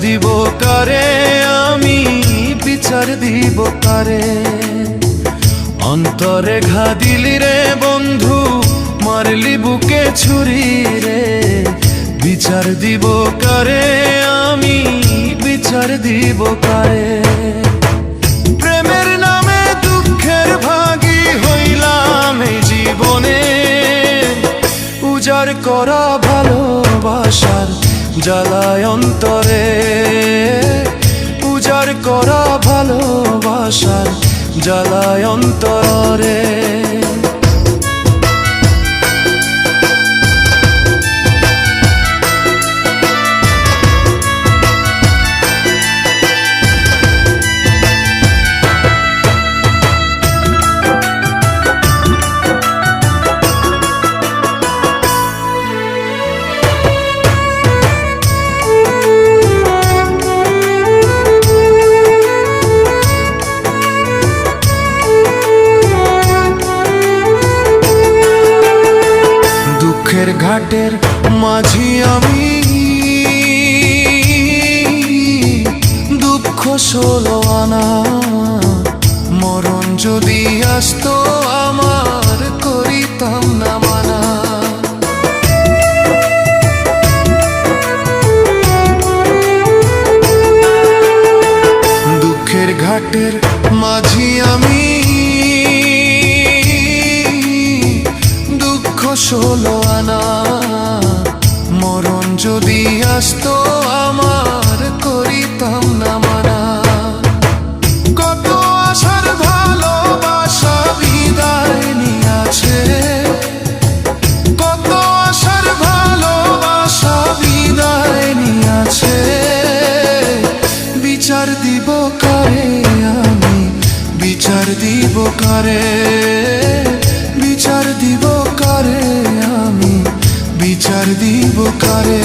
দিব কারে আমি, বিচার দিব কারে। অন্তরে ঘা দিলি রে বন্ধু, মারলি বুকে ছুরি রে। বিচার দিব কারে আমি, বিচার দিব কারে। প্রেমের নামে দুঃখের ভাগী হইলাম এই জীবনে, উজাড় করা ভালোবাসার জ্বালায় অন্তরে। উজাড় করা ভালোবাসার জ্বালায় অন্তরে। ঘাটের মাঝি আমি, দুঃখ ষোলো আনা। মরণ যদি আসতো আমার, করিতাম না মানা। দুঃখের ঘাটের মাঝি আমি, দুঃখ ষোলো আনা। মরণ যদি আসতো আমার, করিতাম না মানা। কত আশার ভালোবাসা বিদায় নিয়াছে, কত আশার ভালোবাসা বিদায় নিয়াছে। বিচার দিব কারে আমি, বিচার দিব কারে। বিচার দিব কারে আমি, বিচার দিব কারে।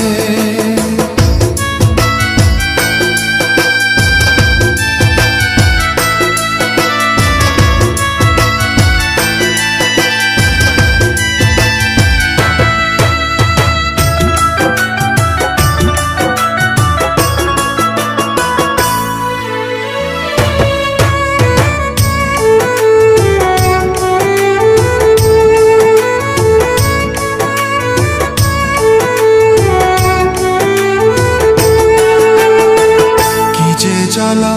জ্বালা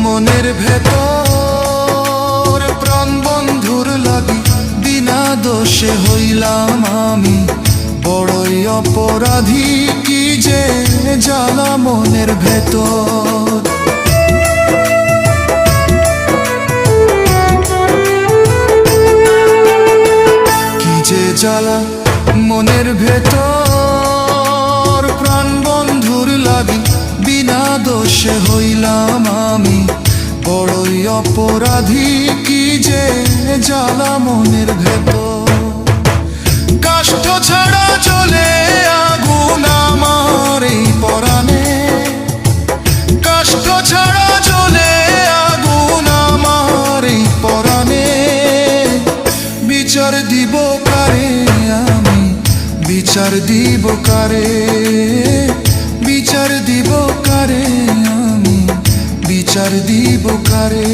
মনের ভেতর, প্রাণ বন্ধুর লাগি বিনা দোষে হইলাম আমি বড়ই অপরাধী। কি যে জ্বালা মনের ভেতর, কি যে জ্বালা মনের ভেতর। প্রাণ বন্ধুর লাগি বিনা দোষে হইলাম আমি বড়ই অপরাধী। কি যে জ্বালা মনের ভেতর। কাষ্ঠ ছাড়া চলে আগুন আমার এই পরাণে, কাষ্ঠ ছাড়া চলে আগুন আমার এই পরাণে। বিচার দিব কারে আমি, বিচার দিব কারে। বিচার দিব কারে আমি, বিচার দিব কারে।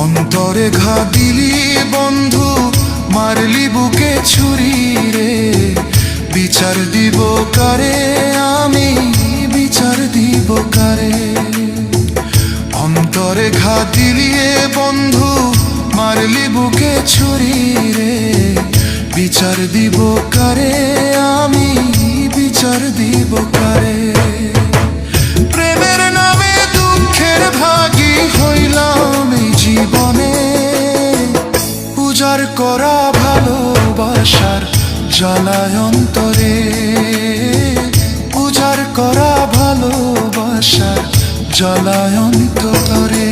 অন্তরে ঘা দিলি বন্ধু, মারলি বুকে ছুরি রে। বিচার দিব কারে আমি, বিচার দিব কারে। অন্তরে ঘা দিলি বন্ধু, মারলি বুকে ছুরি রে। বিচার দিব কারে আমি, বিচার দিব কারে। প্রেমের নামে দুঃখের ভাগী হইলাম এই জীবনে, উজাড় করা ভালোবাসার জ্বালায় অন্তরে। উজাড় করা ভালোবাসার জ্বালায় অন্তরে।